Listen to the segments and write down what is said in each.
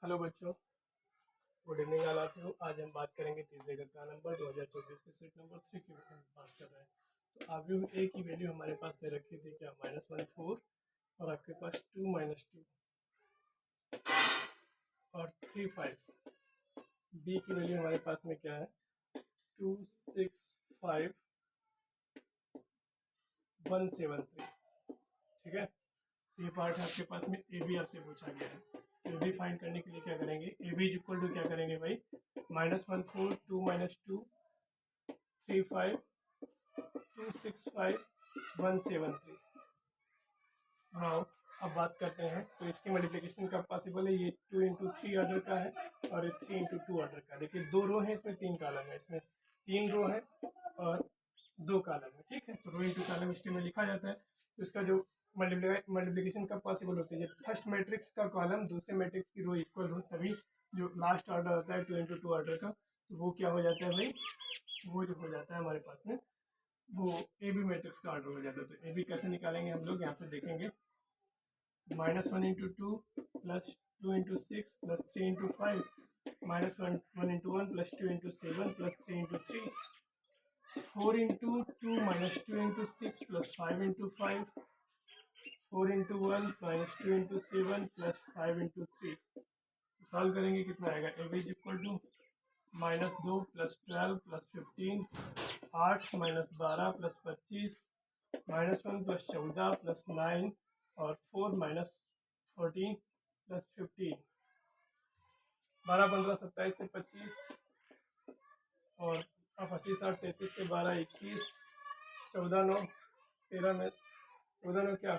Hello बच्चों, good evening all of you. आज हम बात करेंगे तीसरे कक्षा नंबर 2024 के सेट नंबर 3 की बात कर रहे हैं। तो आव्यूह ए की वैल्यू हमारे पास दे रखी थी क्या, -1 4 और आपके पास 2 -2 और 3 5। बी की वैल्यू हमारे पास में क्या है, 2 6 5 1 7 3। ठीक है, ये पार्ट है आपके पास में। ए बी आपसे पूछा गया है, तो ए बी फाइंड करने के लिए क्या करेंगे, ए बी इक्वल टू क्या करेंगे भाई, -1 4 2 -2 3 5 2 6 5 1 7 3। नाउ अब बात करते हैं, तो इसकी मल्टीप्लिकेशन कब पॉसिबल है। ये 2 इंटू 3 ऑर्डर का है और ये 3 इंटू 2 ऑर्डर का है। देखिए 2 रो है, इसमें 3 कॉलम है, इसमें 3 रो है और 2 कॉलम है। ठीक है, तो रो इंटू कॉलम स्ट्रीम में लिखा जाता है। तो इसका जो मल्टीप्लिकेशन कब पॉसिबल होती है, जब फर्स्ट मैट्रिक्स का कॉलम दूसरे मैट्रिक्स की रो इक्वल हो, तभी जो लास्ट ऑर्डर होता है 2 इंटू 2 ऑर्डर का, तो वो क्या हो जाता है भाई, वो जो हो जाता है हमारे पास में, वो ए बी मैट्रिक्स का ऑर्डर हो जाता है। तो ए बी कैसे निकालेंगे हम लोग, यहाँ पे देखेंगे, -1 into 2 plus 2 into 6 plus 3 into 5 -1 into 1 plus 2 into 7 plus 3 into 3 4 into 2 -2 into 6 plus 5 into 5 4 into 1 -2 into 7 plus 5 into 3। Solve करेंगे कितना आएगा, A B equal to -2 plus 12 plus 15 8 -12 plus 25 -1 plus 14 plus 9 और 4 -14 प्लस 15 12 15 27 से 25 और 25 8 33 से 12 21 14 9 13 में 14 9 क्या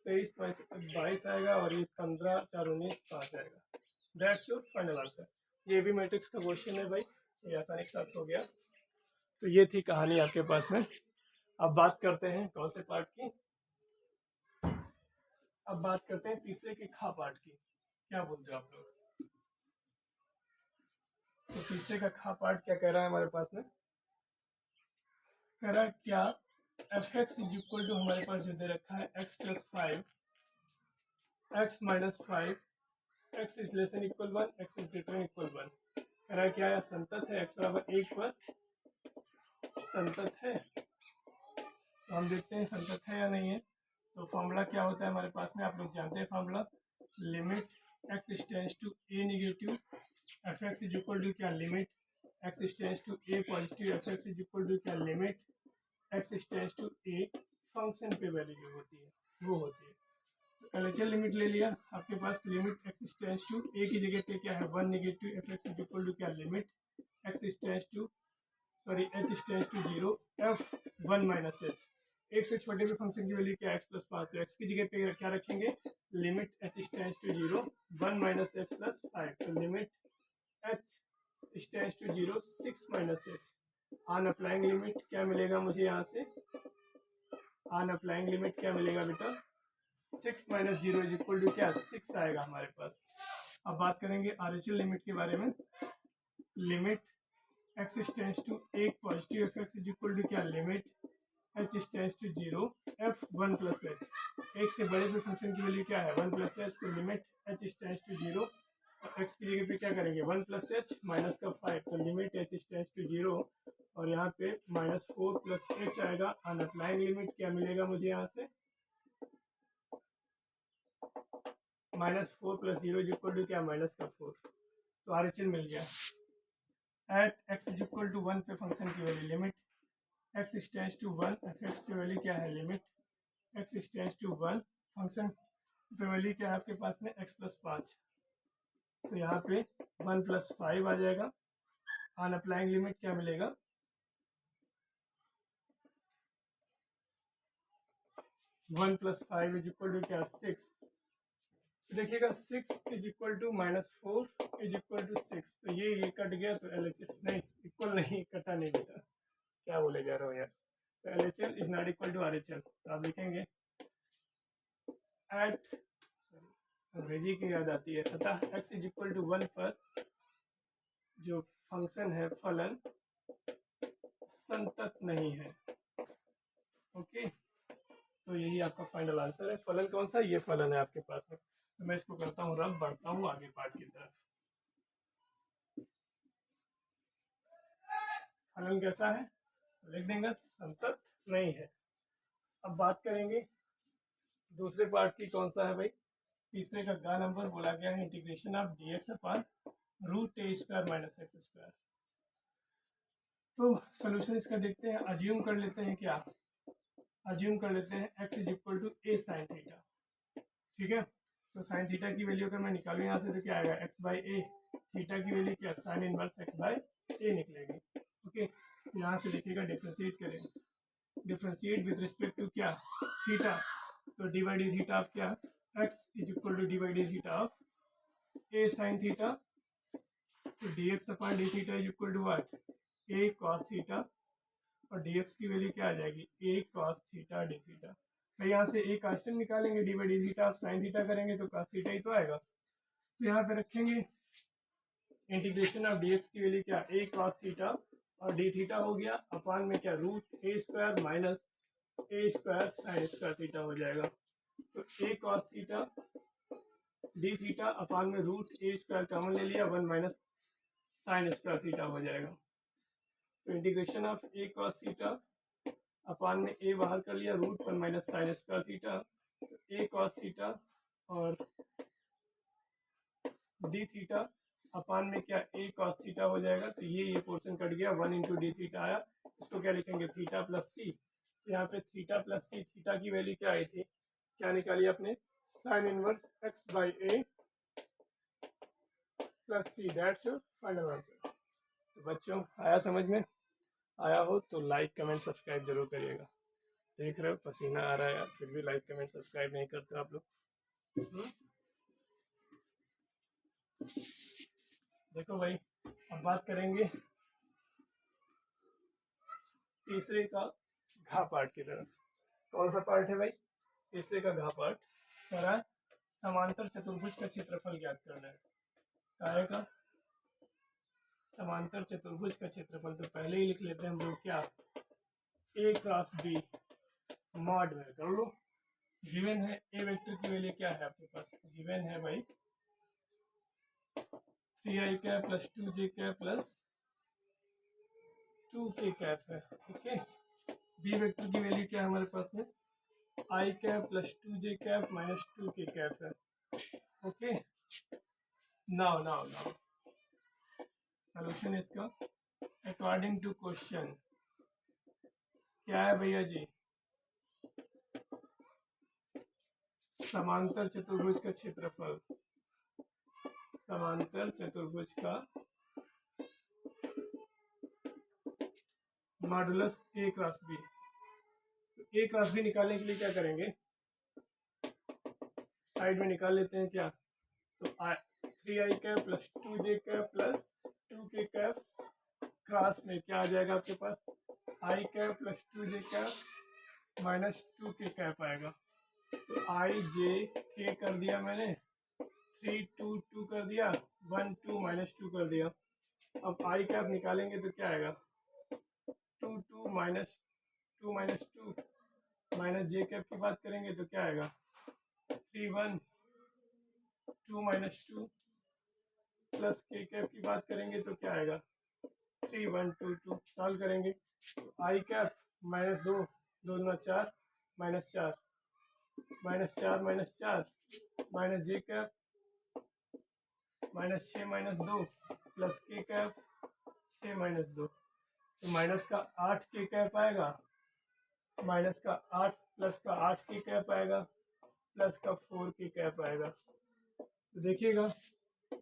23 22 आएगा और ये 15 4 19 5 आएगा। That's your final answer. ये भी मैट्रिक्स का क्वेश्चन है भाई, ये आसानी के साथ हो गया। तो ये थी कहानी आपके पास में। अब बात करते हैं कौन से पार्ट की, अब बात करते हैं तीसरे के खा पार्ट की। क्या बोलते हो आप लोग, तो तीसरे का खा पार्ट क्या कह रहा है हमारे पास में, कह रहा है क्या F X is equal to, हमारे पास जो दे रखा है x plus 5 x minus 5 x is less than equal 1 x is greater than equal 1। कह रहा है क्या यह संतत है, x बराबर 1 पर संतत है। तो हम देखते हैं संतत है या नहीं है। तो फॉर्मूला क्या होता है हमारे पास में, आप लोग जानते हैं formula, limit x tends to a negative F X is equal to क्या, limit x tends to a positive F X is equal to क्या, limit x tends to a function पे वैल्यू जो होती है वो होती है। तो एलएचएल लिमिट ले लिया आपके पास, limit x tends to a की जगह पे क्या है 1 negative F X is equal to क्या, limit x tends to h tends to 0 f 1 minus h। एक से छोटे भी फंक्शन की वैल्यू क्या, x प्लस 5, तो x की जगह पे क्या रखेंगे, limit h tends to 0 1 minus h plus 5। तो limit h tends to 0 6 minus h। On applying limit क्या मिलेगा मुझे यहाँ से, ऑन अप्लाइंग लिमिट क्या मिलेगा बेटा, 6 माइनस 0 इज इक्वल टू क्या, 6 आएगा हमारे पास। अब बात करेंगे आरएचएल लिमिट के बारे में, लिमिट x टेंड्स टू एक positive F X is equal to क्या, limit h tends to 0 f 1 plus h। एक से बड़े पे फंक्शन की वैल्यू क्या है 1 प्लस h, तो लिमिट h टेंड्स टू 0 और x की जगह पे क्या करेंगे 1 प्लस h माइनस का 5, तो लिमिट h टेंड्स टू 0 और यहाँ पे -4 प्लस h आएगा। ऑन अप्लाइंग लिमिट क्या मिलेगा मुझे यहाँ से, -4 प्लस 0 इज इक्वल टू क्या, माइनस का 4। तो आरएचएल मिल गया। At x is equal to 1 पे फंक्शन की value, limit x tends to 1 F X की वैल्यू क्या है, limit x tends to 1 function पे वैल्यू क्या है आपके पास में x प्लस 5, तो यहाँ पे 1 प्लस 5 आ जाएगा। ऑन अप्लाइंग लिमिट क्या मिलेगा, 1 प्लस 5 इज इक्वल टू क्या 6। देखिएगा 6 is equal to -4 is equal to 6, तो ये कट गया, तो एलएचएल नहीं इक्वल नहीं, कटा नहीं बेटा, क्या बोले जा रहे हो यार। तो LHL is not equal to RHL, तो आप लिखेंगे एट, अंग्रेजी की याद आती है, अतः x इज इक्वल टू 1 पर जो फंक्शन है फलन संतत नहीं है। ओके, तो यही आपका फाइनल आंसर है। फलन कौन सा, ये फलन है आपके पास में। तो मैं इसको करता हूँ रब, बढ़ता हूँ आगे पार्ट की तरफ। फलन कैसा है लिख देंगे, संतत नहीं है। अब बात करेंगे दूसरे पार्ट की, कौन सा है भाई, तीसरे का गा नंबर बोला गया है integration of D x upon root A square minus X square. तो सोल्यूशन इसका देखते हैं। अज्यूम कर लेते हैं क्या, अज्यूम कर लेते हैं x is equal to A sine theta. ठीक है, तो साइन थीटा की वैल्यू अगर मैं निकालूँ यहाँ से तो क्या आएगा, x बाई ए, थीटा की वैल्यू क्या, sine inverse x by A निकलेगी। ओके, तो यहाँ से देखिएगा डिफ्रेंशिएट करेंगे, डिफ्रेंशिएट विद रिस्पेक्ट टू क्या, थीटा, तो D by D theta of क्या, x is equal to D by D theta of A sine theta, तो D x upon D theta is equal to what, A cos theta, और dx की value क्या आ जाएगी, a cos theta D theta. तो यहाँ से a constant निकालेंगे, डी बाई डी थीटा आप साइन थीटा करेंगे तो cos थीटा ही तो आएगा। तो यहाँ पे रखेंगे इंटीग्रेशन ऑफ dx की वैल्यू क्या, a cos थीटा, और डी थीटा हो गया अपान में क्या, root A square minus A square sine square theta हो जाएगा। तो a cos theta D theta upon में रूट ए स्क्वायर कॉमन ले लिया, 1 माइनस साइन स्क्वायर थीटा हो जाएगा। तो integration of A cos theta upon में ए बाहर कर लिया, root 1 minus sine square theta, A cos theta और डी थीटा अपान में क्या, ए कॉस थीटा हो जाएगा। तो ये पोर्शन कट गया, 1 इंटू डी थीटा आया, इसको क्या लिखेंगे, थीटा प्लस सी। तो यहाँ पे थीटा प्लस सी, थीटा की वैल्यू क्या आई थी, क्या निकाली आपने, sine inverse X by A plus C, that's your final answer. तो बच्चों आया समझ में, आया हो तो लाइक कमेंट सब्सक्राइब जरूर करिएगा। देख रहे हो पसीना आ रहा है यार, फिर भी लाइक कमेंट सब्सक्राइब नहीं करते आप लोग। देखो भाई, अब बात करेंगे तीसरे का घा पार्ट की तरफ। कौन सा पार्ट है भाई, तीसरे का घा पार्ट कह रहा है समांतर चतुर्भुज का क्षेत्रफल ज्ञात करना है। क्या का समांतर चतुर्भुज का क्षेत्रफल, तो पहले ही लिख लेते हैं हम लोग क्या, ए क्रॉस बी मॉड में कर लो। गिवन है ए वेक्टर की वैल्यू क्या है आपके पास, गिवन है भाई 3i cap plus 2j cap plus 2k cap है। ओके, बी वेक्टर की वैल्यू क्या है हमारे पास में, i cap plus 2j cap minus 2k cap है। Okay, now now now solution इसका अकॉर्डिंग टू क्वेश्चन क्या है भैया जी, समांतर चतुर्भुज का क्षेत्रफल, समांतर चतुर्भुज का मॉडुलस ए क्रॉस बी। तो ए क्रॉस बी निकालने के लिए क्या करेंगे, साइड में निकाल लेते हैं क्या, तो 3i cap plus 2j cap plus 2k cap cross में क्या आ जाएगा आपके पास, i cap plus 2j cap minus 2k cap आएगा। तो i j k कर दिया मैंने, 3 2 2 कर दिया, 1 2 माइनस 2 कर दिया। अब i कैप निकालेंगे तो क्या आएगा, 2 2 माइनस 2 माइनस 2 माइनस जे कैप की बात करेंगे तो क्या आएगा, 3 1 2 माइनस 2 प्लस के कैप की बात करेंगे तो क्या आएगा, 3 1 2 2। सॉल्व करेंगे तो आई कैप माइनस 2 2 दूना 4 माइनस 4 माइनस 4 माइनस 4 माइनस जे कैप माइनस 6 माइनस 2 प्लस के कैप 6 माइनस 2, तो माइनस का 8 के कैप आएगा, माइनस का 8 प्लस का 8 के कैप आएगा, प्लस का 4 के कैप आएगा। तो देखिएगा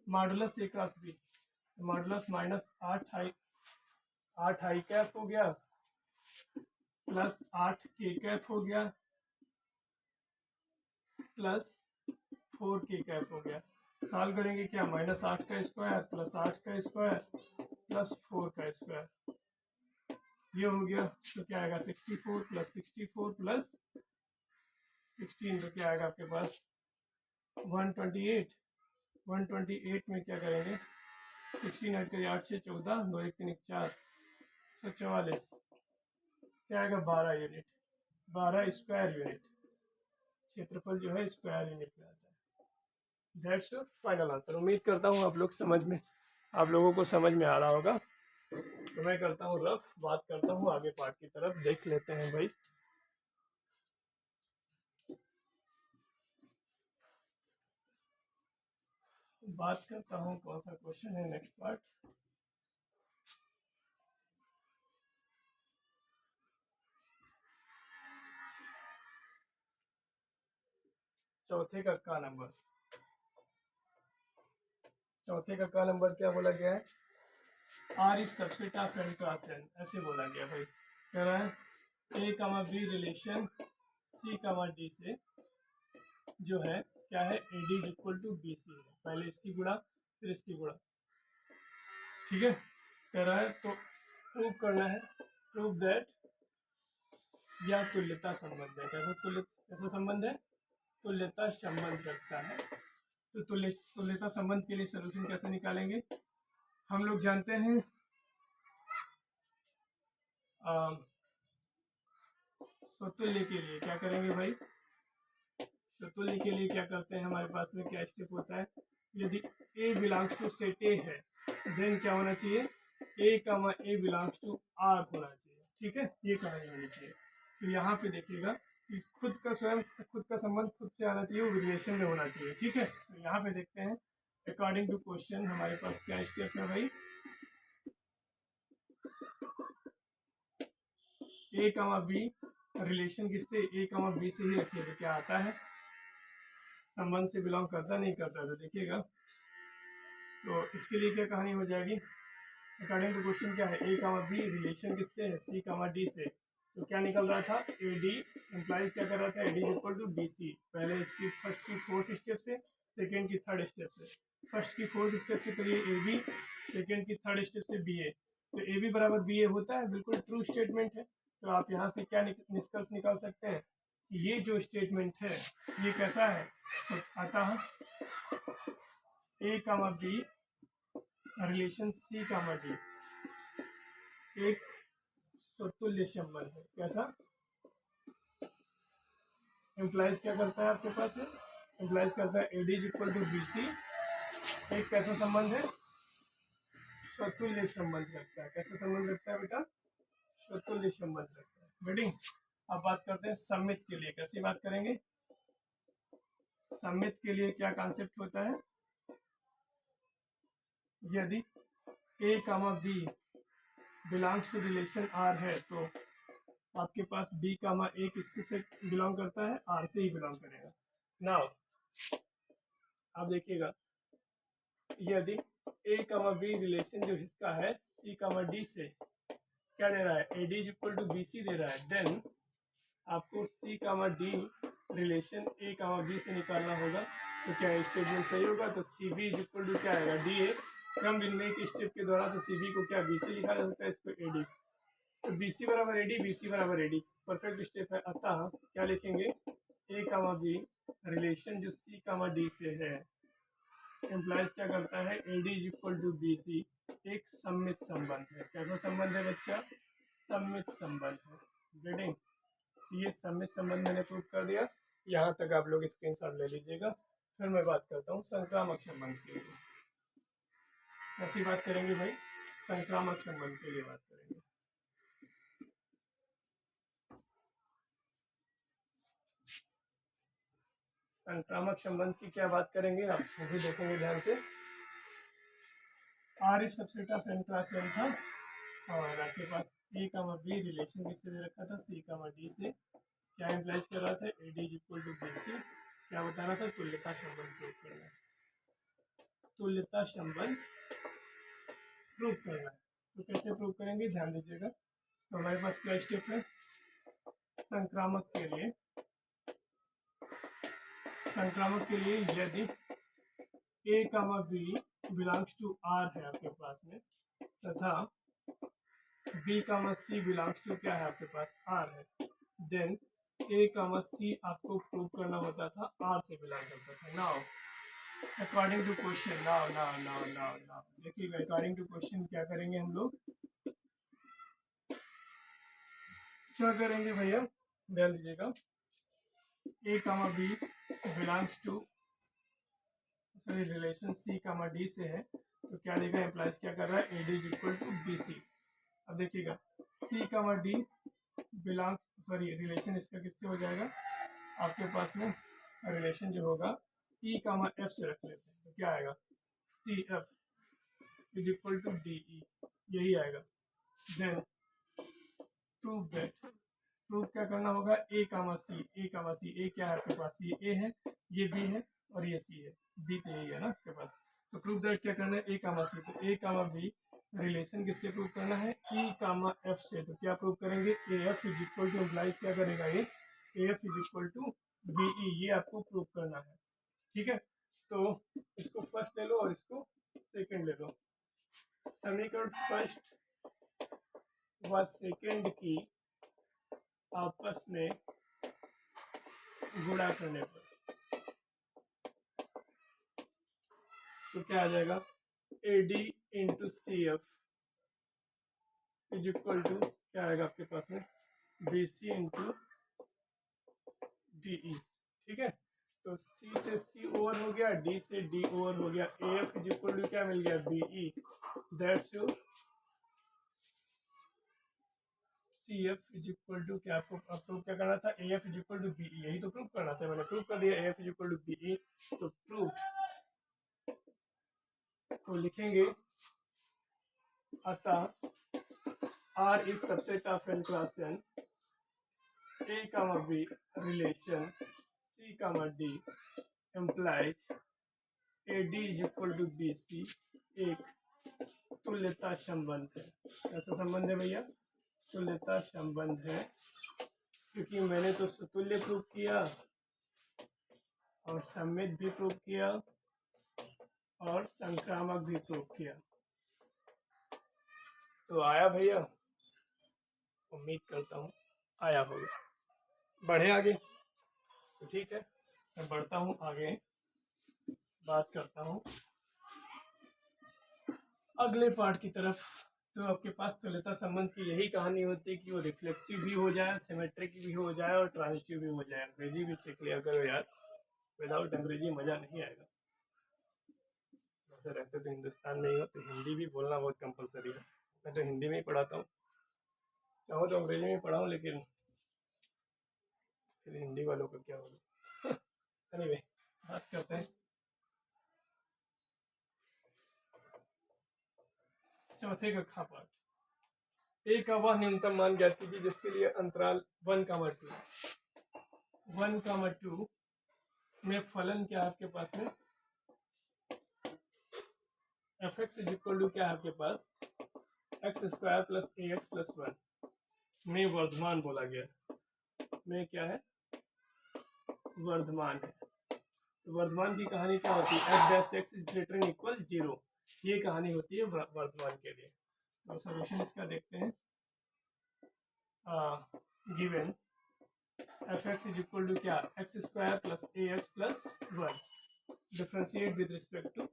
मॉडुलस ए क्रॉस बी, तो मॉडुलस माइनस 8 हाई कैप हो गया प्लस 8 के कैप हो गया प्लस 4 के कैप हो गया। सॉल्व करेंगे क्या, माइनस 8 का स्क्वायर प्लस 8 का स्क्वायर प्लस 4 का स्क्वायर, ये हो गया। तो क्या आएगा, 64 प्लस 64 प्लस 16, तो क्या आएगा आपके पास 128। 128 में क्या करेंगे, 16 ऐड करिए, 8 6 14 2 1 3 4 144, क्या आएगा 12 यूनिट, 12 स्क्वायर यूनिट। क्षेत्रफल जो है स्क्वायर यूनिट में आता है। That's your final answer. उम्मीद करता हूँ आप लोगों को समझ में आ रहा होगा। तो मैं करता हूँ रफ, बात करता हूँ आगे पार्ट की तरफ, देख लेते हैं भाई। बात करता हूँ कौन सा क्वेश्चन है नेक्स्ट पार्ट। चौथे का नंबर, चौथे का नंबर क्या बोला गया है? R is subset of N cross N, ऐसे बोला गया भाई। कह रहा है A comma B relation C comma D से जो है क्या है, A D equal to B C है। पहले इसकी गुणा फिर इसकी गुणा, ठीक है। कह रहा है तो प्रूव करना है, प्रूव दैट या तुल्यता संबंध है। कैसा संबंध है? तुल्यता संबंध रखता है। तो तुल्यता संबंध के लिए सोल्यूशन कैसे निकालेंगे? हम लोग जानते हैं स्वतुल्य के लिए क्या करेंगे भाई? स्वतुल्य के लिए क्या करते हैं, हमारे पास में क्या स्टेप होता है? यदि A belongs to set A है, देन क्या होना चाहिए? A comma A belongs to R होना चाहिए, ठीक है। ये कहानी होनी चाहिए। तो यहाँ पे देखिएगा कि खुद का संबंध खुद से आना चाहिए, वो रिलेशन में होना चाहिए, ठीक है। तो यहाँ पे देखते हैं अकॉर्डिंग टू क्वेश्चन हमारे पास क्या स्टेप है भाई। A कामा B रिलेशन किससे? A कामा B से ही रखिए। क्या आता है? संबंध से बिलोंग करता नहीं करता? तो देखिएगा, तो इसके लिए क्या कहानी हो जाएगी? अकॉर्डिंग टू क्वेश्चन क्या है? ए कामा बी रिलेशन किससे है? सी कामा डी से। तो क्या निकल रहा था? ए डी एम्प्लाइज क्या कर रहा था? A D equal to B C. पहले इसकी फर्स्ट की फोर्थ स्टेप से, सेकेंड की थर्ड स्टेप से। फर्स्ट की फोर्थ स्टेप से करिए ए बी, सेकेंड की थर्ड स्टेप से बी ए। तो ए बी बराबर बी ए होता है, बिल्कुल ट्रू स्टेटमेंट है। तो आप यहाँ से क्या निष्कर्ष निकाल सकते हैं? ये जो स्टेटमेंट है ये कैसा है? तो आता है A comma B relation C comma D एक स्वतुल्य संबंध है। कैसा? एम्प्लाइज क्या करता है आपके पास में? एम्प्लाइज करता है A D equal to B C. एक कैसा संबंध है? स्वतुल्य संबंध रखता है। कैसा संबंध रखता है बेटा? स्वतुल्य संबंध रखता है। रेडी? अब बात करते हैं सममित के लिए। कैसी बात करेंगे? सममित के लिए क्या कॉन्सेप्ट होता है? यदि A comma B belongs to relation R है, तो आपके पास बी कामा ए किससे से बिलोंग करता है? आर से ही बिलोंग करेगा। नाउ आप देखिएगा, यदि ए कामा बी रिलेशन जो इसका है सी कामा डी से क्या दे रहा है? A D equal to B C दे रहा है, देन आपको C comma D relation A comma B से निकालना होगा। तो क्या स्टेटमेंट सही होगा? तो सी बी इक्वल टू क्या आएगा? D A. क्रम बिन्ने के स्टेप के द्वारा तो सी बी को क्या बी सी लिखा जा सकता है, इसको ए डी। तो बी सी बराबर ए डी, बी सी बराबर ए डी, परफेक्ट स्टेप है। अतः क्या लिखेंगे? ए कामा बी रिलेशन जो सी कामा डी से है, एम्प्लाइज क्या करता है? A D equal to B C एक सममित संबंध है। कैसा संबंध है बच्चा? सममित संबंध है। गेटिंग? ये सममित संबंध मैंने प्रूव कर दिया। यहाँ तक आप लोग स्क्रीनशॉट ले लीजिएगा। फिर मैं बात करता हूँ संक्रामक संबंध के लिए। कैसी बात करेंगे भाई? संक्रामक संबंध के लिए बात करेंगे। संक्रामक संबंध की क्या बात करेंगे आप भी देखेंगे ध्यान से। R is subset of N cross N था, और आपके पास ए कामा बी रिलेशन किससे दे रखा था? सी कामा डी से। क्या इम्प्लाइज कर रहा था? A D equal to B C. क्या बताना था? तुल्यता संबंध प्रूव करना है। तुल्यता संबंध प्रूव करना है। तो कैसे प्रूव करेंगे ध्यान दीजिएगा। तो हमारे पास क्या स्टेप है? संक्रामक के लिए, संक्रामक के लिए यदि A comma B belongs to R है आपके पास में, तथा B comma C belongs to क्या है आपके पास? आर है, देन ए कामा सी आपको प्रूव करना होता था आर से बिलोंग करता था। Now according to question, now now now now now देखिएगा, अकॉर्डिंग टू क्वेश्चन क्या करेंगे हम लोग? क्या करेंगे भैया? ध्यान दीजिएगा, A comma B belongs to sorry relation C comma D से है, तो क्या देगा एम्प्लाइज क्या कर रहा है, A D is equal to B C. अब देखिएगा C comma D belong sorry relation इसका किससे हो जाएगा, आपके पास में रिलेशन जो होगा ई कामा एफ से रख लेते हैं, तो क्या आएगा C F is equal to D E, यही आएगा। देन प्रूव दैट, प्रूव क्या करना होगा, ए कामा सी, ए कामा सी, ए क्या है आपके पास, ये ए है, ये बी है और ये सी है, बी तो यही है ना आपके पास। तो प्रूव दैट क्या करना है, ए कामा सी, तो ए कामा बी रिलेशन किससे प्रूव करना है, ई कामा एफ से। तो क्या प्रूव करेंगे, A F is equal to implies क्या करेगा ये, A F is equal to B E, ये आपको प्रूव करना है। ठीक है, तो इसको फर्स्ट ले लो और इसको सेकंड ले लो। समीकरण फर्स्ट व सेकंड की आपस में गुणा करने पर तो क्या आ जाएगा, A D into C F is equal to क्या आएगा आपके पास में, B C into D E. ठीक है, तो सी से सी ओवर हो गया, डी से डी ओवर हो गया, A F is equal to क्या मिल गया, B E. That's your C F is equal to क्या, आपको प्रूव क्या करना था, A F is equal to B E, यही तो प्रूव करना था, मैंने प्रूव कर दिया A F is equal to B E. तो प्रूव, तो लिखेंगे अतः R is subset of N cross N, A comma B relation C comma D employees A D is equal to B C एक तुल्यता संबंध है। ऐसा संबंध है भैया, तुल्यता संबंध है, क्योंकि मैंने तो सुतुल्य प्रूव किया और सम्मित भी प्रूव किया और संक्रामक भी प्रूव किया। तो आया भैया, उम्मीद करता हूँ आया होगा। बढ़े आगे, तो ठीक है मैं बढ़ता हूँ आगे, बात करता हूँ अगले पार्ट की तरफ। तो आपके पास तुल्यता संबंध की यही कहानी होती है कि वो रिफ्लेक्सिव भी हो जाए, सिमेट्रिक भी हो जाए और ट्रांजिटिव भी हो जाए। अंग्रेजी भी सीख लिया करो यार, विदाउट अंग्रेजी मजा नहीं आएगा। वैसे रहते तो हिंदुस्तान में ही हो, तो हिंदी भी बोलना बहुत कंपलसरी है। मैं तो हिंदी में ही पढ़ाता हूँ, चाहो तो अंग्रेजी में पढ़ाऊँ, लेकिन फिर हिंदी वालों का क्या होगा। एनीवे, बात करते हैं चौथे कक्षा पाठ। ए का वह न्यूनतम मान ज्ञात कीजिए जिसके लिए अंतराल 1,2 में फलन क्या है आपके पास में, F X is equal to क्या है आपके पास, X square plus A X plus 1 में वर्धमान बोला गया, में क्या है, वर्धमान है। तो वर्धमान की कहानी क्या होती है, F dash x is greater than equal 0, ये कहानी होती है वर्धमान के लिए। तो सोल्यूशन इसका देखते हैं। Given F X is equal to क्या, X square plus A X plus 1, differentiate with respect to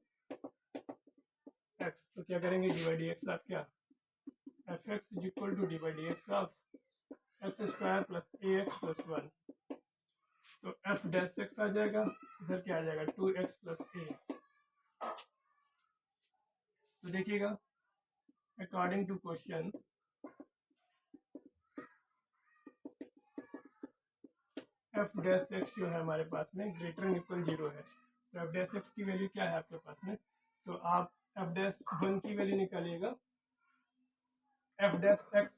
X. तो क्या करेंगे, D by D X of क्या, F X is equal to D by D X of X square plus A X plus 1। तो F dash x आ जाएगा, इधर क्या आ जाएगा 2x प्लस ए। तो देखिएगा according to question F dash X जो है हमारे पास में ग्रेटर देन इक्वल 0 है। तो एफ डैश एक्स की वैल्यू क्या है आपके पास में, तो आप एफ डैश 1 की वैल्यू निकालिएगा, F dash X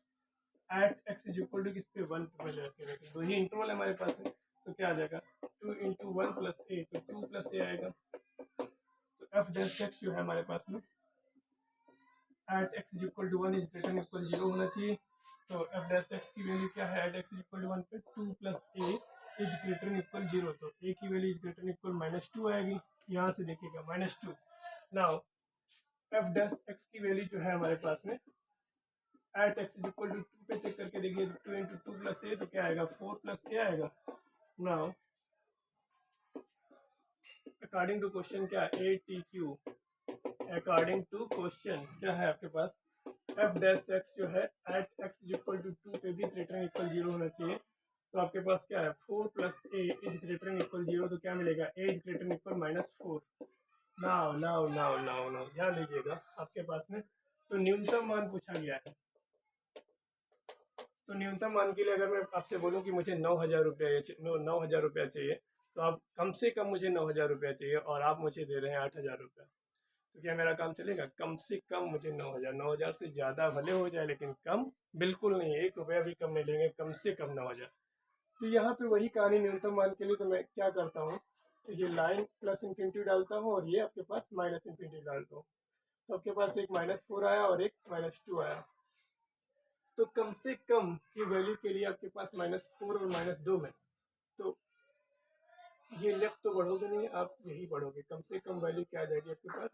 at X is equal to किस पे 1 पे वैल्यू रखे रखें, तो ये इंटरवल है हमारे पास में। तो क्या आ जाएगा 2 इंटू 1 प्लस ए, तो 2 प्लस ए आएगा। तो एफ डैश एक्स जो है हमारे पास में at X is equal to 1 is greater than equal 0 होना चाहिए। तो एफ डैश एक्स की वैल्यू क्या है, at X is equal to 1 पे 2 plus A is greater than equal 0, तो ए की value is greater than equal -2 आएगी। यहाँ से देखिएगा -2। नाउ एफ डैश एक्स की वैल्यू जो है हमारे पास में at X is equal to 2 पे चेक करके देखिए, 2 इंटू 2 प्लस ए, तो क्या आएगा 4 प्लस ए आएगा। नाउ अकॉर्डिंग टू क्वेश्चन क्या A T Q, according to question क्या है आपके पास, एफ डैश एक्स जो है at X is equal to 2 पे भी ग्रेटर देन इक्वल 0 होना चाहिए। तो आपके पास क्या है 4 plus A is greater than equal 0, तो क्या मिलेगा, A is greater than equal -4। Now now now now now ध्यान दीजिएगा, आपके पास में तो न्यूनतम मान पूछा गया है। तो न्यूनतम मान के लिए अगर मैं आपसे बोलूं कि मुझे 9,000 रुपया 9,000 रुपया चाहिए, तो आप कम से कम मुझे 9,000 रुपया चाहिए और आप मुझे दे रहे हैं 8,000 रुपया, तो क्या मेरा काम चलेगा? कम से कम मुझे 9,000, 9,000 से ज़्यादा भले हो जाए लेकिन कम बिल्कुल नहीं, 1 रुपया भी कम नहीं लेंगे, कम से कम 9,000। तो यहाँ पे वही कहानी न्यूनतम मान के लिए, तो मैं क्या करता हूँ, तो ये लाइन प्लस इन्फिनिटी डालता हूँ और ये आपके पास माइनस इन्फिनिटी डालता हूँ। तो आपके पास एक -4 आया और एक -2 आया। तो कम से कम की वैल्यू के लिए आपके पास -4 और -2 में, तो ये लेफ्ट तो बढ़ोगे नहीं, आप यही बढ़ोगे। कम से कम वैल्यू क्या आ जाएगी आपके पास?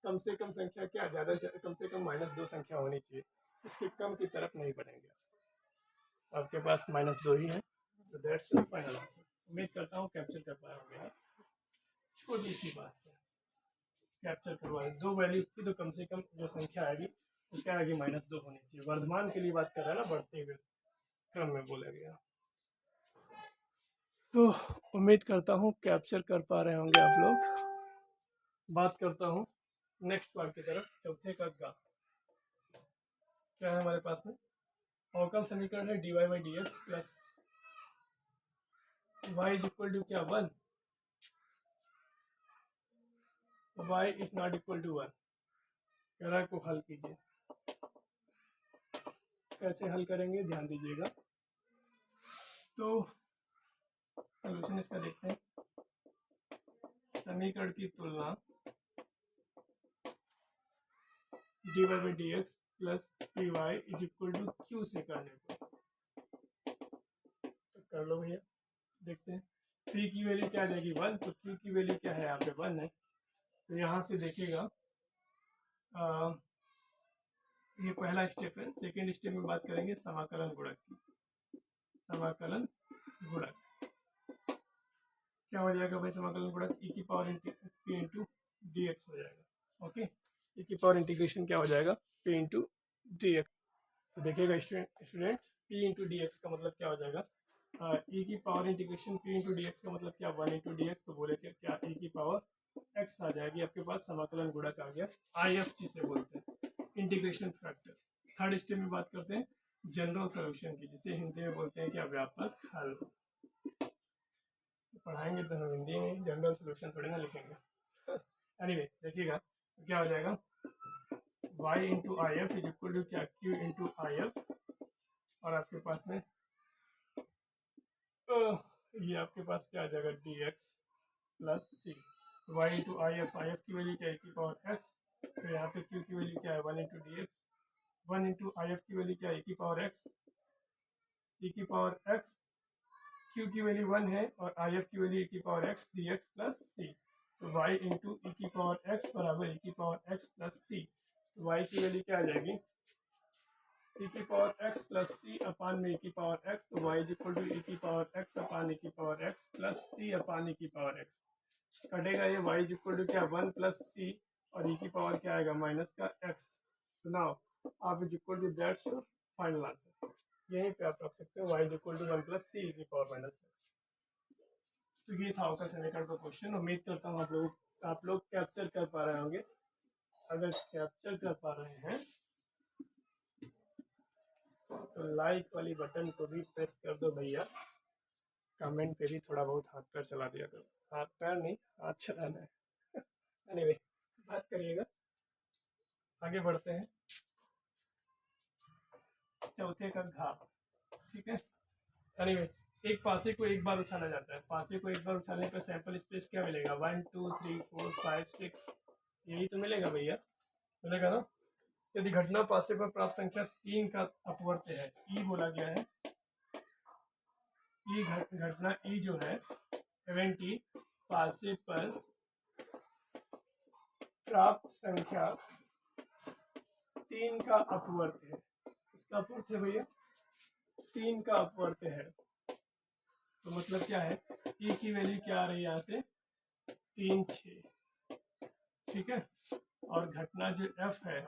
कम से कम संख्या क्या, ज़्यादा से कम से कम -2 संख्या होनी चाहिए, इसके कम की तरफ नहीं बढ़ेंगे। आपके पास -2 ही है, तो दैट्स फाइनल आंसर। उम्मीद करता हूँ कैप्चर कर पाए होंगे आप। छोटी सी बात है, कैप्चर करवा दें। 2 वैल्यूज थी तो कम से कम जो संख्या आएगी वो क्या आएगी? -2 होनी चाहिए। वर्धमान के लिए बात कर रहा है ना, बढ़ते हुए क्रम में बोला गया। तो उम्मीद करता हूँ कैप्चर कर पा रहे होंगे आप लोग। बात करता हूँ नेक्स्ट पार्ट की तरफ, चौथे का गा। क्या है हमारे पास में? अवकल समीकरण है dy/dx plus y is equal to क्या? 1। y is not equal to 1। कह रहा है को हल कीजिए। कैसे हल करेंगे ध्यान दीजिएगा। तो सोल्यूशन इसका देखते हैं। समीकरण की तुलना dy/dx plus py is equal to q से करने को, तो कर लो भैया। देखते हैं p की वैल्यू क्या आ जाएगी? 1, तो q की वैल्यू क्या है? यहाँ पे 1 है। तो यहाँ से देखिएगा, ये पहला स्टेप है। सेकेंड स्टेप में बात करेंगे समाकलन गुणक की। समाकलन गुणक क्या हो जाएगा भाई? समाकलन गुणक e की power p into D x हो जाएगा। ओके, e की पावर इंटीग्रेशन क्या हो जाएगा? p into D x. तो देखिएगा student, p into D x का मतलब क्या हो जाएगा? e की power integration p into D x का मतलब क्या? 1 इंटू डी एक्स। तो बोले क्या e की पावर x आ जाएगी। आपके पास समाकलन गुणक आ गया। IF जिसे बोलते हैं, इंटीग्रेशन फैक्टर। थर्ड स्टेप में बात करते हैं जनरल सोल्यूशन की, जिसे हिंदी में बोलते हैं क्या? व्यापक हल। पढ़ाएंगे तो हम हिंदी में, जनरल सोल्यूशन थोड़ी ना लिखेंगे। एनीवे देखिएगा तो क्या हो जाएगा? y into I F is equal to क्या? q into I F. और आपके पास में ये आपके पास क्या आ जाएगा? dx plus C. y into I F की वैल्यू क्या है? की पावर x। तो यहाँ पे q की वैल्यू क्या है? 1 into D x. 1 into I F की वैल्यू क्या है? की पावर x। e की पावर x, q की वैल्यू 1 है और आई एफ की वैल्यू e की पावर x dx प्लस सी। तो y इंटू ई की पावर x बराबर e की पावर x प्लस सी। तो y की वैल्यू क्या आ जाएगी? e की पावर x प्लस सी अपान में e की पावर x। तो y is equal to e की पावर x अपान e की power x plus c upon e की पावर x। कटेगा ये, y इज इक्वल टू क्या? 1 प्लस सी और e की पावर क्या आएगा? माइनस का x। तो नाउ आप is equal to that's your final answer. यहीं पे आप रख सकते हो y is equal to 1 plus C e की पावर माइनस x। तो ये था अवकल समीकरण का क्वेश्चन। उम्मीद करता हूँ आप लोग कैप्चर कर पा रहे होंगे। अगर कैप्चर कर पा रहे हैं तो लाइक वाली बटन को भी प्रेस कर दो भैया। कमेंट पे भी थोड़ा बहुत हाथ पैर चला दिया करो। हाथ पैर नहीं, हाथ चलाना है। एनीवे बात करिएगा, आगे बढ़ते हैं। चौथे का घाव, ठीक है। एनीवे एक पासे को एक बार उछाला जाता है। पासे को एक बार उछालने पर सैंपल स्पेस क्या मिलेगा? 1 2 3 4 5 6, यही तो मिलेगा भैया, मिलेगा ना। यदि घटना पासे पर प्राप्त संख्या 3 का अपवर्त्य है, ई बोला गया है, ई घटना ई जो है इवेंट ई पासे पर प्राप्त संख्या 3 का अपवर्त्य है। इसका अपवर्त्य है भैया 3 का अपवर्त्य है। तो मतलब क्या है? ई की वैल्यू क्या आ रही है यहाँ से? 3 6, ठीक है। और घटना जो एफ है,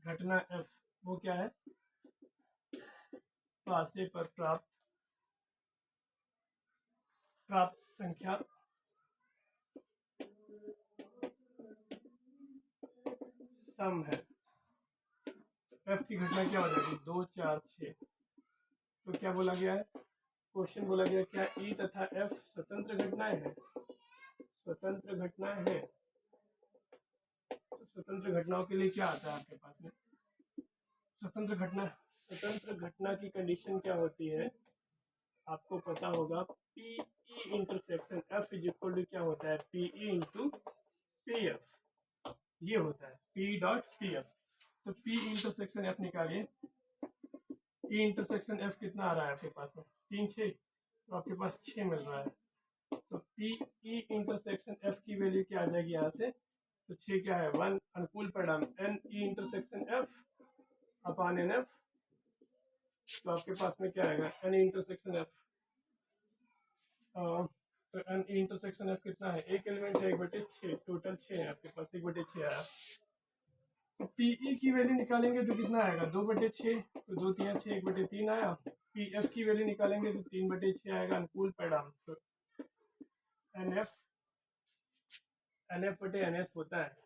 घटना एफ वो क्या है? पासे पर प्राप्त संख्या सम है, एफ की घटना क्या हो जाएगी 2 4 6। तो क्या बोला गया है, क्वेश्चन बोला गया क्या ई तथा एफ स्वतंत्र घटनाएं हैं, स्वतंत्र घटनाएं हैं। तो स्वतंत्र घटनाओं के लिए क्या आता है आपके पास में, स्वतंत्र घटना की कंडीशन क्या होती है, आपको पता होगा P E intersection F is equal to क्या होता है, P E into P F, ये होता है पी डॉट पी एफ। तो पी इंटरसेक्शन एफ निकालिए, ई इंटरसेक्शन एफ कितना आ रहा है आपके पास में 3 6, तो आपके पास 6 मिल रहा है। तो पी ई इंटरसेक्शन एफ की वैल्यू क्या आ जाएगी यहाँ से, तो 6 क्या है 1, अनुकूल परिणाम N E intersection F upon N F. तो आपके पास में क्या आएगा एन इंटरसेक्शन एफ, तो एन इंटरसेक्शन एफ कितना है, एक एलिमेंट है 1/6, टोटल 6 है आपके पास, 1/6 आया। तो पीई की वैल्यू निकालेंगे तो कितना आएगा 2/6, तो 2 3 6 1/3 आया। पी एफ की वैल्यू निकालेंगे तो 3/6 आएगा, अनुकूल परिणाम। तो एन एफ बटे एन एस होता है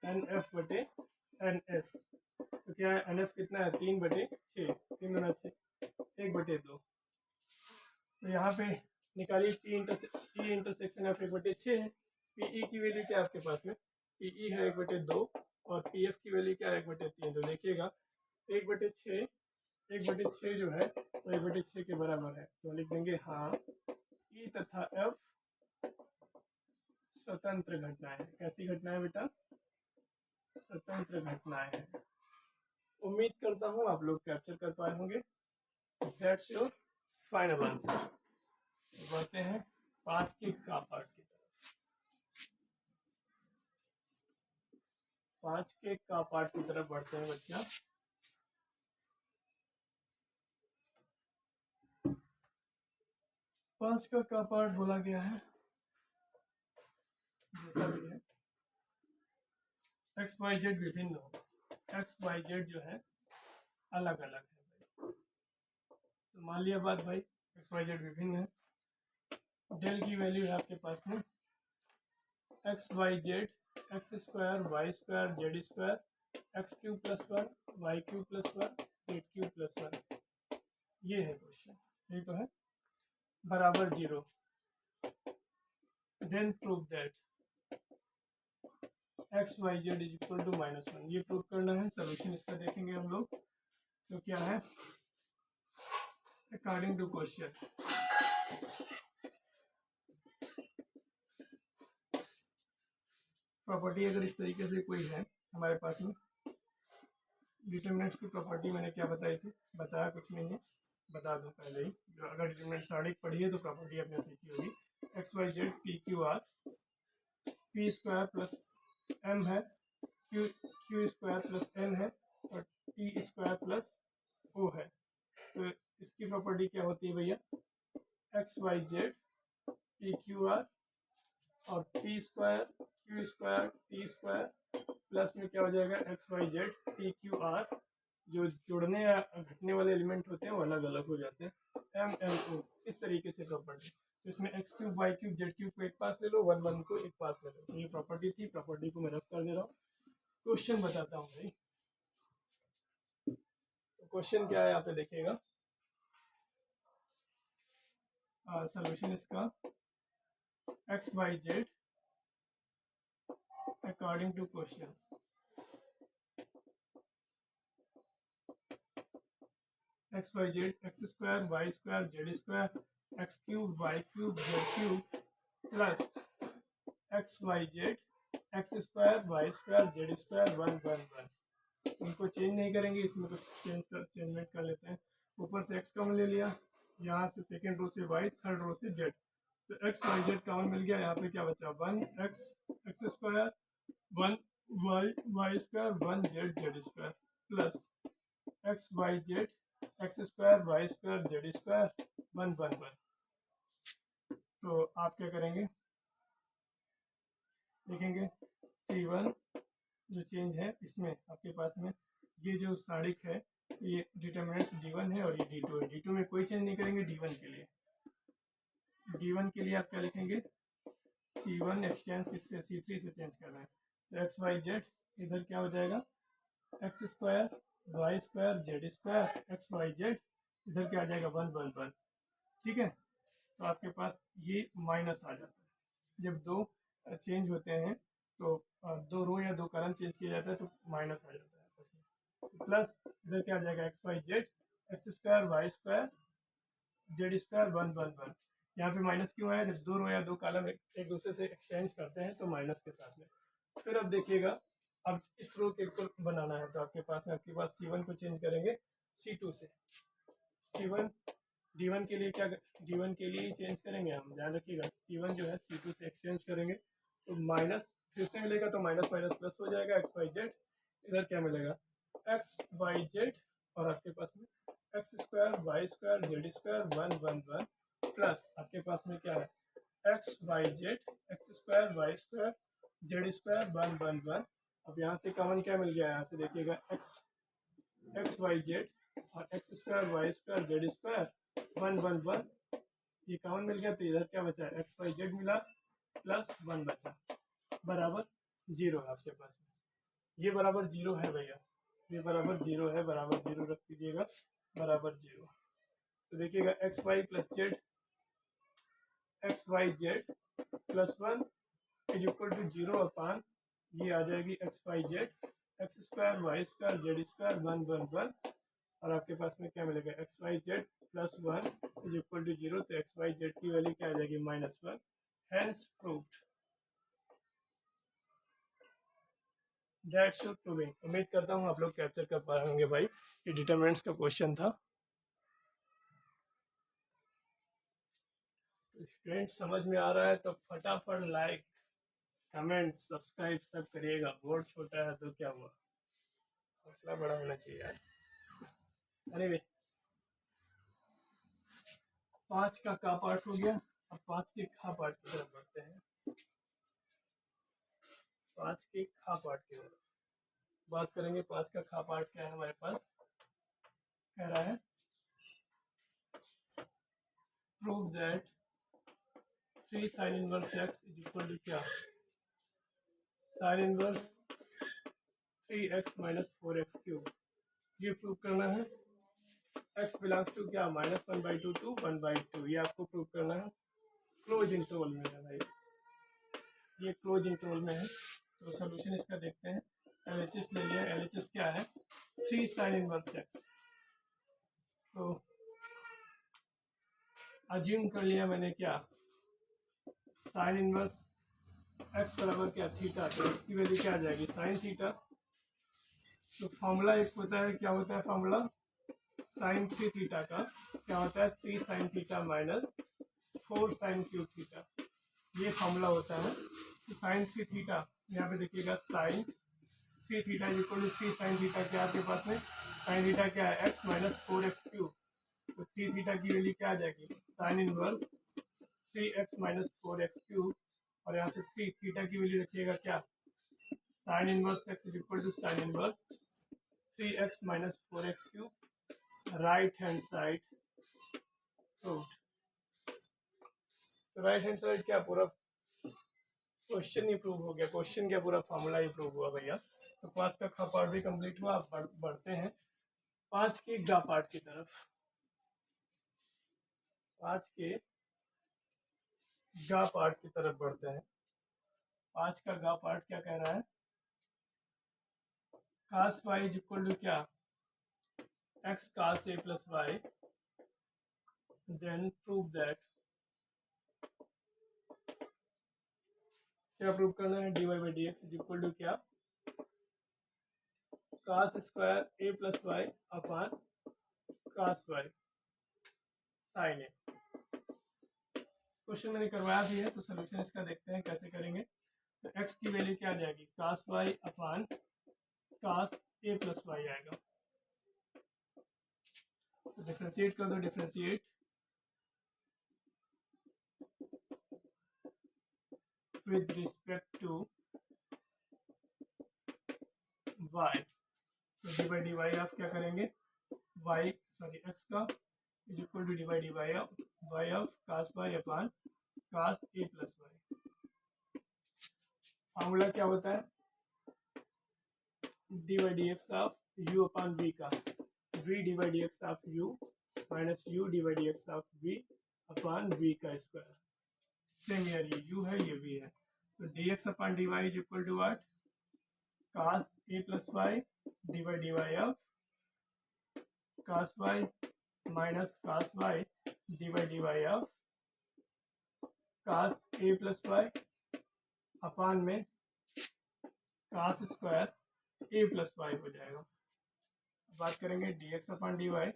एन एफ बटे एन एस। तो क्या है एन एफ कितना है 3/6, 3 गुना 6 1/2। तो यहाँ पे निकालिए पी इंटरसेक्शन एफ 1/6 है, पीई की वैल्यू क्या है आपके पास में, पीई है 1/2 और पी एफ की वैल्यू क्या है 1/3। तो देखिएगा 1/6 जो है वो 1/6 के बराबर है। तो लिख देंगे हाँ ई तथा एफ स्वतंत्र घटनाएं है। कैसी घटनाएं बेटा, स्वतंत्र घटनाएं हैं। उम्मीद करता हूँ आप लोग कैप्चर कर पाए होंगे। That's your final answer. बढ़ते हैं 5 के का पार्ट की तरफ। 5 के का पार्ट की तरफ बढ़ते हैं बच्चा। पांच का पार्ट बोला गया है जैसा भी है, एक्स वाई जेड विभिन्न हो, एक्स वाई जेड जो है अलग अलग है भाई। तो मान लिया बात भाई एक्स वाई जेड विभिन्न है, डेल की वैल्यू है आपके पास में X Y Z x square Y square Z square x cube plus 1 Y cube plus 1 Z cube plus 1। ये है क्वेश्चन, ये तो है बराबर 0। Then prove that X Y Z is equal to -1, ये प्रूव करना है। सोल्यूशन इसका देखेंगे हम लोग। तो क्या है, अकॉर्डिंग टू क्वेश्चन प्रॉपर्टी अगर इस तरीके से कोई है हमारे पास में, डिटरमिनेंट्स की प्रॉपर्टी मैंने क्या बताई थी, बताया कुछ नहीं है, बता दूं पहले ही। जो अगर डिटरमिनेंट साड़ी पढ़ी है तो प्रॉपर्टी अपने सीखी होगी। X Y Z P Q R, P square plus M है, क्यू स्क्वायर प्लस एन है और टी स्क्वायर प्लस ओ है। तो इसकी प्रॉपर्टी क्या होती है भैया, X Y Z P Q R और P square Q square T square plus में क्या हो जाएगा x Y Z P Q R. जो जुड़ने या घटने वाले एलिमेंट होते हैं वो अलग अलग हो जाते हैं, एम एन ओ, इस तरीके से प्रॉपर्टी। तो इसमें x cube y cube z cube को एक पास ले लो, 1 1 को एक पास ले लो। तो ये प्रॉपर्टी थी, प्रॉपर्टी को मैं रफ कर दे रहा हूँ। क्वेश्चन बताता हूँ भाई। तो क्वेश्चन क्या है यहाँ पे देखिएगा, सोल्यूशन इसका x Y z according to question, x Y Z x square Y square Z square x cube y cube z cube plus x Y Z x square Y square Z square 1 1 1। इनको change नहीं करेंगे, इसमें कुछ changement कर लेते हैं। ऊपर से एक्स कॉमन ले लिया, यहाँ से सेकेंड रो से वाई, थर्ड रो से जेड। तो एक्स वाई जेड कॉमन मिल गया, यहाँ पे क्या बचा 1 x x square 1 Y Y square 1 Z Z square plus x Y Z x square Y square Z square 1 1 1। तो आप क्या करेंगे, देखेंगे C1 जो चेंज है इसमें आपके पास में ये जो सारिक है ये डिटरमिनेंट्स D1 है और ये D2 है। D2 में कोई चेंज नहीं करेंगे, D1 के लिए, D1 के लिए आप क्या लिखेंगे, C1 एक्सटेंस किससे C3 से चेंज कर रहे हैं। तो एक्स वाई जेड इधर क्या हो जाएगा, x square Y square Z square x Y z, इधर क्या आ जाएगा 1 1 1। ठीक है, तो आपके पास ये माइनस आ जाता है। जब दो चेंज होते हैं तो दो रो या दो कॉलम चेंज किया जाता है तो माइनस आ जाता है आपस में। प्लस इधर क्या आ जाएगा x Y Z x square Y square Z square 1 1 1। यहाँ पे माइनस क्यों आया, जब दो रो या दो कॉलम एक दूसरे से एक्सचेंज करते हैं तो माइनस के साथ में। फिर अब देखिएगा, अब इस रो के को बनाना है तो आपके पास C1 को चेंज करेंगे C2 से। C1 D1 के लिए क्या, D1 के लिए चेंज करेंगे हम, ध्यान रखिएगा C1 जो है C2 से एक्सचेंज करेंगे तो माइनस फिर से मिलेगा, तो माइनस माइनस प्लस हो जाएगा एक्स वाई जेड। इधर क्या मिलेगा एक्स वाई जेड और आपके पास में x square Y square Z square 1 1 1 plus आपके पास में क्या है x Y Z x square Y square Z square 1 1 1। अब यहाँ से कॉमन क्या मिल गया, यहाँ से देखिएगा एक्स वाई जेड और x square Y square Z square 1 1 1, ये कॉमन मिल गया। तो इधर क्या बचा है एक्स वाई जेड मिला प्लस 1 बचा बराबर 0 है आपके पास में। ये बराबर 0 है भैया, ये बराबर 0 है, बराबर 0 रख दीजिएगा, बराबर 0। तो देखिएगा x y plus z x Y z plus 1 is equal to 0 upon ये आ जाएगी x Y Z x square Y square Z square 1 1 1। और आपके पास में क्या मिलेगा x Y z plus 1 is equal to 0। तो एक्स वाई जेड की वैल्यू क्या आ जाएगी -1। Hence proved, that's proving. उम्मीद करता हूँ आप लोग कैप्चर कर पा रहे होंगे भाई, ये डिटरमिनेंट्स का क्वेश्चन था। स्टूडेंट समझ में आ रहा है तो फटाफट लाइक कमेंट सब्सक्राइब सब करिएगा। बोर्ड छोटा है तो क्या हुआ, हौसला बड़ा होना चाहिए यार। अरे 5 का पार्ट हो गया, अब 5 के खा पार्ट की तरफ बढ़ते हैं। 5 के खा पार्ट की तरफ बात करेंगे। 5 का खा पार्ट क्या है हमारे पास, कह रहा है prove that 3 sin inverse x is equal to क्या, sin inverse 3x minus 4x cube. ये प्रूव करना है। x बिलोंग्स टू क्या -1/2 टू 1/2, ये आपको प्रूव करना है। क्लोज इंटरवल में है भाई, ये क्लोज इंटरवल में है। तो सोल्यूशन इसका देखते हैं। LHS ले लिया, LHS क्या है 3 sin इनवर्स x। तो अज्यूम कर लिया मैंने क्या sin इनवर्स x बराबर क्या थीटा, तो इसकी वैल्यू क्या आ जाएगी sin थीटा। तो फॉर्मूला एक होता है, क्या होता है फॉर्मूला sin 3 थीटा का क्या होता है 3 sin theta minus 4 sin cube theta, ये फॉर्मूला होता है। तो sin 3 थीटा यहाँ पे देखिएगा sin 3 theta equal to 3 sin theta, क्या आपके पास में sin थीटा क्या है x माइनस 4x क्यूब। तो 3 थीटा की वैल्यू क्या आ जाएगी sin inverse 3x minus 4x cube, और यहाँ से 3 थीटा की वैल्यू रखिएगा क्या sin inverse x is equal to sin inverse 3x minus 4x cube, right hand side proved. तो राइट हैंड साइड क्या पूरा क्वेश्चन ही प्रूव हो गया, क्वेश्चन क्या पूरा फॉर्मूला ही प्रूव हुआ भैया। तो 5 का खा पार्ट भी कंप्लीट हुआ। अब बढ़ते हैं 5 के गा पार्ट की तरफ। 5 के गा पार्ट की तरफ बढ़ते हैं। 5 का गा पार्ट क्या कह रहा है, cos y is equal to क्या x cos a plus y, then prove that, क्या प्रूव करना है dy by D x is equal to क्या cos square a plus y upon cos y sin a। Question मैंने करवाया भी है, तो सोल्यूशन इसका देखते हैं कैसे करेंगे। तो x की वैल्यू क्या आ जाएगी cos y upon cos a plus Y आएगा। तो डिफ्रेंशिएट कर दो, differentiate with respect to y। तो डी बाई डी वाई आप क्या करेंगे x का is equal to D by D of cos y upon cos a plus Y. Formula क्या होता है D by D X of U upon we का V D by D X of U minus U D by D X of we upon we का square. Same यार ये u है ये v है, तो D x upon d y is equal to what, cos a plus y dy dy of cos y minus cos y dy dy of cos a plus y upon में cos square a plus y हो जाएगा। बात करेंगे d x upon d y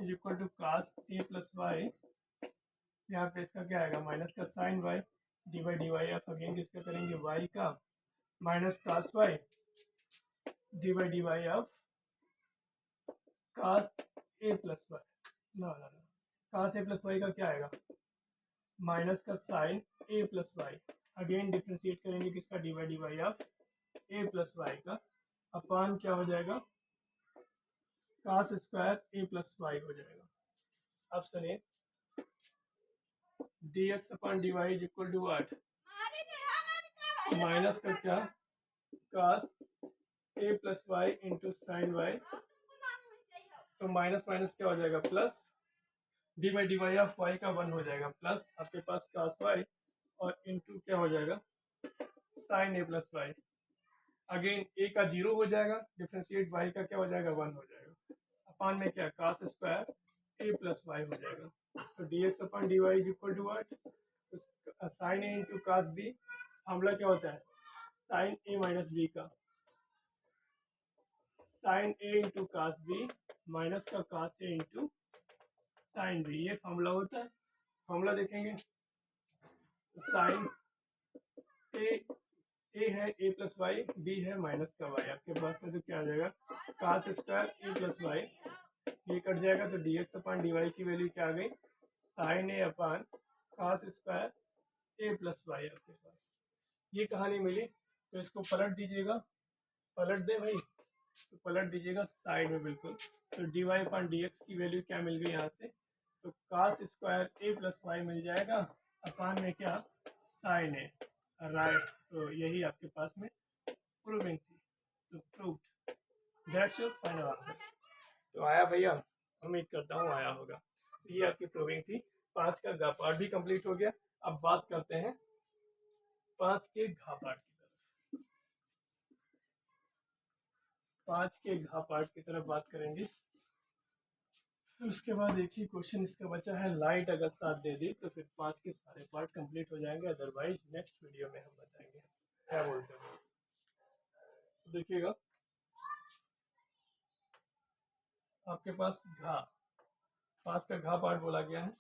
is equal to cos a plus y, यहाँ पे इसका क्या आएगा माइनस का sine y d y of again किसका करेंगे वाई का minus cos y d y of cos a plus y ना ना ना cos a प्लस वाई का क्या आएगा माइनस का sine a plus y, again differentiate करेंगे किसका d y of a plus y का अपान क्या हो जाएगा cos square a plus y हो जाएगा। अब सुनिए d x upon d y is equal to what, minus का क्या cos a plus y into sine y, तो माइनस माइनस क्या हो जाएगा plus d y of y का 1 हो जाएगा प्लस आपके पास cos वाई और इंटू क्या हो जाएगा sine a plus y, again a का 0 हो जाएगा डिफ्रेंशिएट y का क्या हो जाएगा 1 हो जाएगा अपान में क्या cos square a plus y हो जाएगा। तो D x upon d y is equal to what, sine a into cos b, formula क्या होता है साइन a माइनस b का sine a into cos b minus का cos a इंटू sine b, ये फॉर्मूला होता है। फॉर्मूला देखेंगे तो साइन ए है a प्लस वाई, बी है माइनस का y, आपके पास में तो क्या आ जाएगा cos square a plus y, ये कट जाएगा तो D x upon d y की वैल्यू क्या आ गई sine a upon cos square a plus y आपके पास। ये कहानी मिली तो इसको पलट दीजिएगा, पलट दे भाई तो पलट दीजिएगा साइड में बिल्कुल, तो D Y upon D X की वैल्यू क्या मिल गई यहाँ से, तो cos square a plus Y मिल जाएगा अपान में क्या साइन a, राइट। तो यही आपके पास में प्रूविंग थी, तो proved, that's your final answer. तो आया भैया, उम्मीद करता हूँ आया होगा। तो ये आपकी प्रूविंग थी, 5 का घा पार्ट भी कंप्लीट हो गया। अब बात करते हैं 5 के घा पार्ट की तरफ, 5 के घा पार्ट की तरफ बात करेंगे। उसके बाद एक ही क्वेश्चन इसका बचा है, लाइट अगर साथ दे दी तो फिर 5 के सारे पार्ट कंप्लीट हो जाएंगे, अदरवाइज नेक्स्ट वीडियो में हम बताएंगे क्या बोलते हैं। तो देखिएगा आपके पास घा, 5 का घा पार्ट बोला गया है।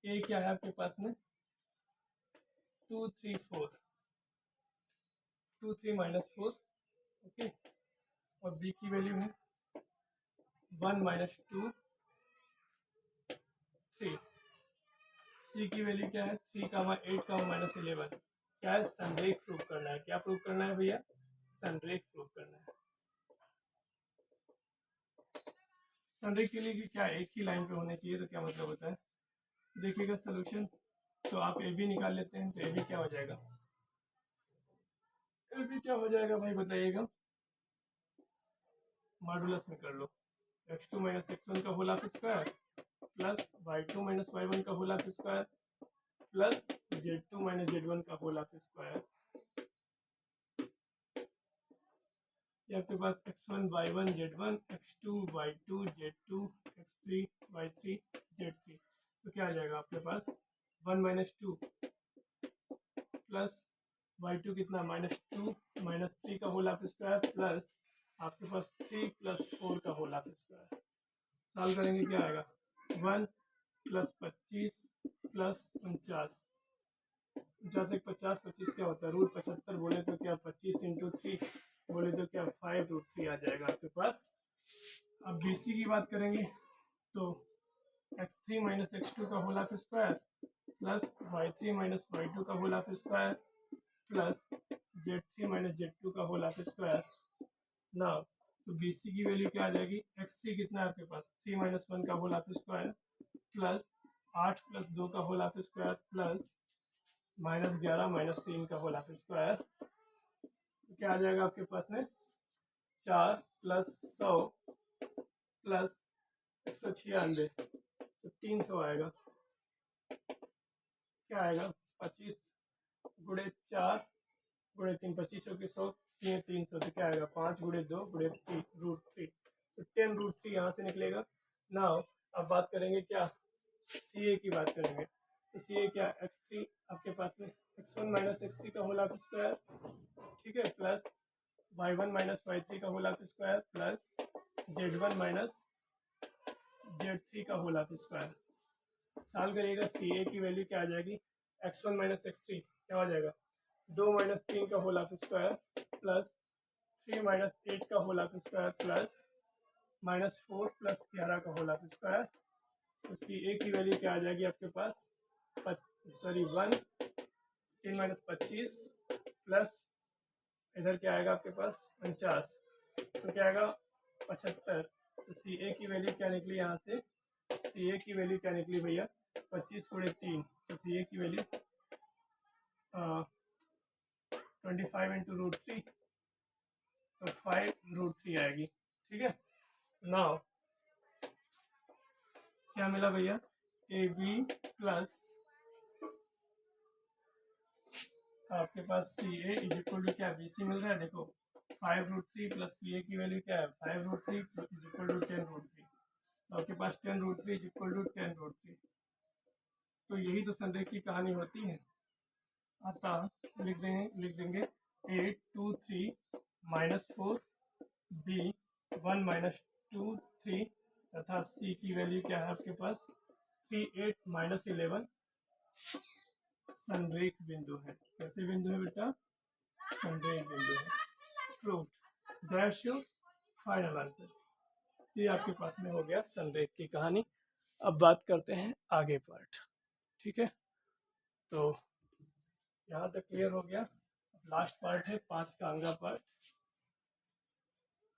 ए क्या है आपके पास में 2 3 4, 2 3 माइनस 4, ओके, और बी की वैल्यू है 1 माइनस 2 3, सी की वैल्यू क्या है 3 का 8 का माइनस 11, क्या है सनरेख प्रूव करना है। क्या प्रूव करना है भैया, सनरेख प्रूव करना है। सनरेख के लिए क्या एक ही लाइन पे होने चाहिए, तो क्या मतलब होता है देखिएगा सॉल्यूशन, तो आप ए बी निकाल लेते हैं, तो ए बी क्या हो जाएगा, ए बी क्या हो जाएगा भाई बताइएगा, मॉडुलस में कर लो, x2 माइनस x1 का whole half square plus y2 minus y1 का whole half square plus z2 minus z1 का होल हाफ स्क्वायर, ये आपके पास x1 y1 z1 x2 y2 z2 x3 y3 z3, तो क्या आ जाएगा आपके पास 1 माइनस 2 प्लस y2 कितना माइनस 2 माइनस 3 का होल हाफ स्क्वायर प्लस आपके पास 3 प्लस 4 का होल हाफ स्क्वायर। सॉल्व करेंगे क्या आएगा 1 प्लस 25 प्लस 49, 50 एक 50, 25 क्या होता है रूट 75, बोले तो क्या 25 इंटू 3 बोले तो क्या 5 रूट 3 आ जाएगा आपके पास। अब बी सी की बात करेंगे तो x3 माइनस x2 का whole half square plus y3 minus y2 का whole half square plus z3 minus z2 का होल हाफ स्क्वायर ना, तो बी सी की वैल्यू क्या आ जाएगी x3 कितना है आपके पास 3 माइनस 1 का whole half square plus 8 plus 2 का whole half square plus minus 11 minus 3 का होल हाफ स्क्वायर, तो क्या आ जाएगा आपके पास में 4 प्लस 100 प्लस 196 तो 300 आएगा। क्या आएगा 25 गुणे 4 गुणे 3 25 की 100 300 तो क्या आएगा 5 गुणे 2 गुणे 3 √3 तो 10√3 यहाँ से निकलेगा। नाउ अब बात करेंगे क्या सी ए की बात करेंगे तो सी ए क्या x3 आपके पास में x1 माइनस x3 का होल हाफ स्क्वायर, ठीक है, प्लस y1 माइनस y3 का whole half square plus z1 minus z3 का होल हाफ स्क्वायर। सॉल्व करिएगा सी ए की वैल्यू क्या आ जाएगी x1 माइनस x3 क्या हो जाएगा 2 माइनस 3 का whole half square plus 3 minus 8 का whole half square plus minus 4 plus 11 का होल हाफ स्क्वायर। तो सी ए की वैल्यू क्या आ जाएगी आपके पास 1 3 माइनस 25 प्लस इधर क्या आएगा आपके पास 49 तो क्या आएगा 75। तो सी ए की वैल्यू क्या निकली यहाँ से सी ए की वैल्यू क्या निकली भैया 25 गुणे 3 तो सी ए की वैल्यू 25 इंटू √3 तो 5√3 आएगी, ठीक है। नाउ क्या मिला भैया ए बी प्लस आपके पास सी ए इज इक्वल टू क्या बी सी मिल रहा है देखो 5√3 प्लस सी ए की वैल्यू क्या है 5√3 इज इक्वल टू 10√3 तो आपके पास 10√3 इज इक्वल टू 10√3। तो यही तो संरेख की कहानी होती है। अतः लिख देंगे 8 2 3 माइनस 4 बी 1 माइनस 2 3 तथा सी की वैल्यू क्या है आपके पास 3 8 माइनस 11 संरेख बिंदु है। कैसे बिंदु है बेटा संरेख बिंदु है। Proved that's your final answer. ये आपके पास में हो गया संरेख की कहानी। अब बात करते हैं आगे पार्ट, ठीक है। तो यहाँ तक क्लियर हो गया। लास्ट पार्ट है 5 का अंगा पार्ट।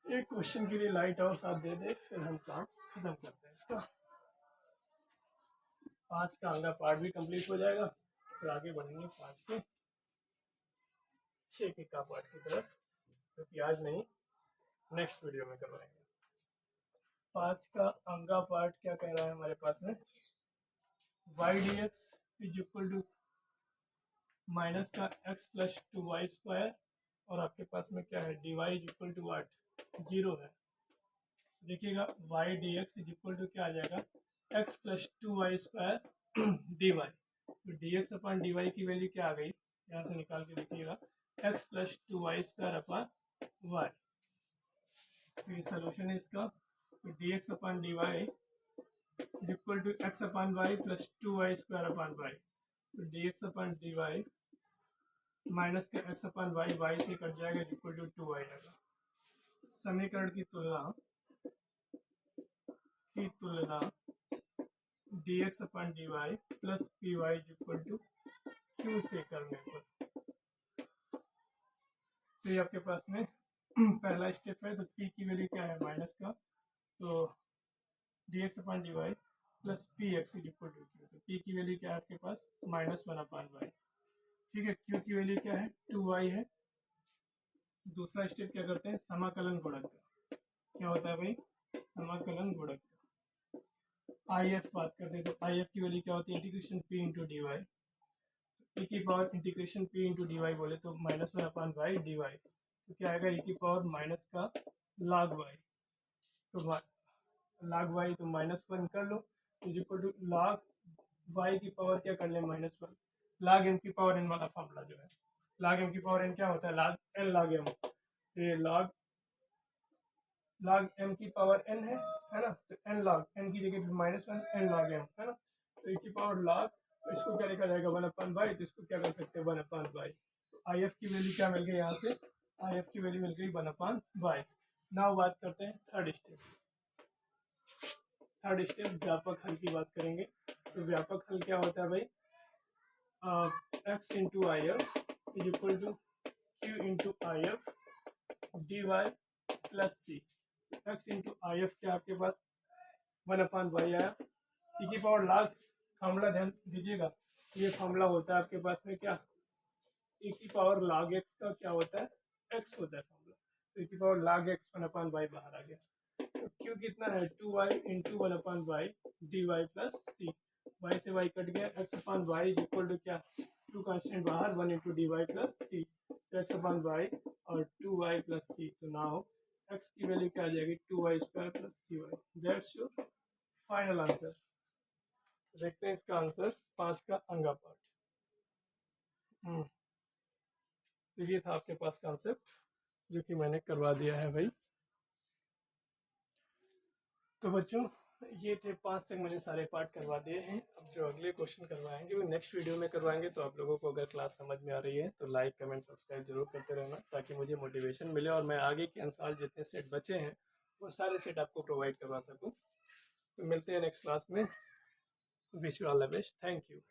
एक क्वेश्चन के लिए लाइट और साथ दे दे फिर हम काम खत्म करते हैं इसका। 5 का अंगा पार्ट भी कंप्लीट हो जाएगा फिर आगे बढ़ेंगे 5 के 6 के का पार्ट की तरफ, क्योंकि आज नहीं नेक्स्ट वीडियो में करवाएंगे। 5 का अंगा पार्ट क्या कह रहा है हमारे पास में y dx is equal to minus का x प्लस 2y स्क्वायर और आपके पास में क्या है dy is equal to what 0 है। देखिएगा y dx is equal to क्या आ जाएगा x plus 2y square dy। तो dx अपन dy की वैल्यू क्या आ गई यहाँ से निकाल के देखिएगा x plus 2y square upon y। तो ये सोल्यूशन है इसका। तो dx upon dy is equal to x upon y plus 2y square upon y। तो dx अपन dy माइनस का x अपन y से कट जाएगा इक्वल टू 2y आएगा। समीकरण की तुलना dx upon dy plus p y equal to q से करने पर तो ये आपके पास में पहला स्टेप है। तो p की वैल्यू क्या है माइनस का तो dx upon dy plus p x equal to q। तो p की वैल्यू क्या है आपके पास -1 अपन y, ठीक है। q की वैल्यू क्या है 2y है। दूसरा स्टेप क्या करते हैं समाकलन गुणक का। क्या होता है भाई समाकलन गुणक का। आई एफ बात करते हैं तो आई एफ की वैल्यू क्या होती है integration p into d y. e की power integration p into d y बोले तो -1 अपन वाई डी वाई। तो क्या आएगा e की पावर माइनस का log y। तो log y तो -1 कर लो is equal to log y की पावर क्या कर ले -1 log m की पावर n वाला फॉर्मूला जो है log m की पावर n क्या होता है log n log m। तो ये log m की पावर n है ना। तो n log n की जगह -1 n log m है ना। तो e की पावर log तो इसको क्या लिखा जाएगा 1 अपन बाई। तो इसको क्या कर सकते हैं 1 अपन बाई। तो आई एफ की वैल्यू क्या मिल गई यहाँ से आई एफ की वैल्यू मिल गई 1 अपन बाई। नाउ बात करते हैं थर्ड स्टेप व्यापक हल की बात करेंगे। तो व्यापक हल क्या होता है भाई x into I F is equal to q into I F d y plus c. x into I F क्या आपके पास 1 अपन वाई आया। e की पावर log फॉर्मूला ध्यान दीजिएगा ये फॉर्मूला होता है आपके पास में क्या e की पावर log x का क्या होता है x होता है फॉर्मूला। तो e की पावर log x 1/y बाहर आ गया। तो q कितना है 2y into 1/y dy plus C. y से y कट गया, x/y इज इक्वल टू क्या, 2 कांस्टेंट बाहर 1 इंटू dy प्लस सी। तो x/y और 2y प्लस सी। तो नाउ x की वैल्यू क्या आ जाएगी 2y square plus c y. That's your final answer. देखते हैं इसका आंसर 5 का अंगा पार्ट। तो ये था आपके पास कॉन्सेप्ट जो कि मैंने करवा दिया है भाई। तो बच्चों ये थे 5 तक मैंने सारे पार्ट करवा दिए हैं। अब जो अगले क्वेश्चन करवाएंगे वो नेक्स्ट वीडियो में करवाएंगे। तो आप लोगों को अगर क्लास समझ में आ रही है तो लाइक कमेंट सब्सक्राइब जरूर करते रहना, ताकि मुझे मोटिवेशन मिले और मैं आगे के अनुसार जितने सेट बचे हैं वो सारे सेट आपको प्रोवाइड करवा सकूँ। तो मिलते हैं नेक्स्ट क्लास में। Wish you all the best. Thank you.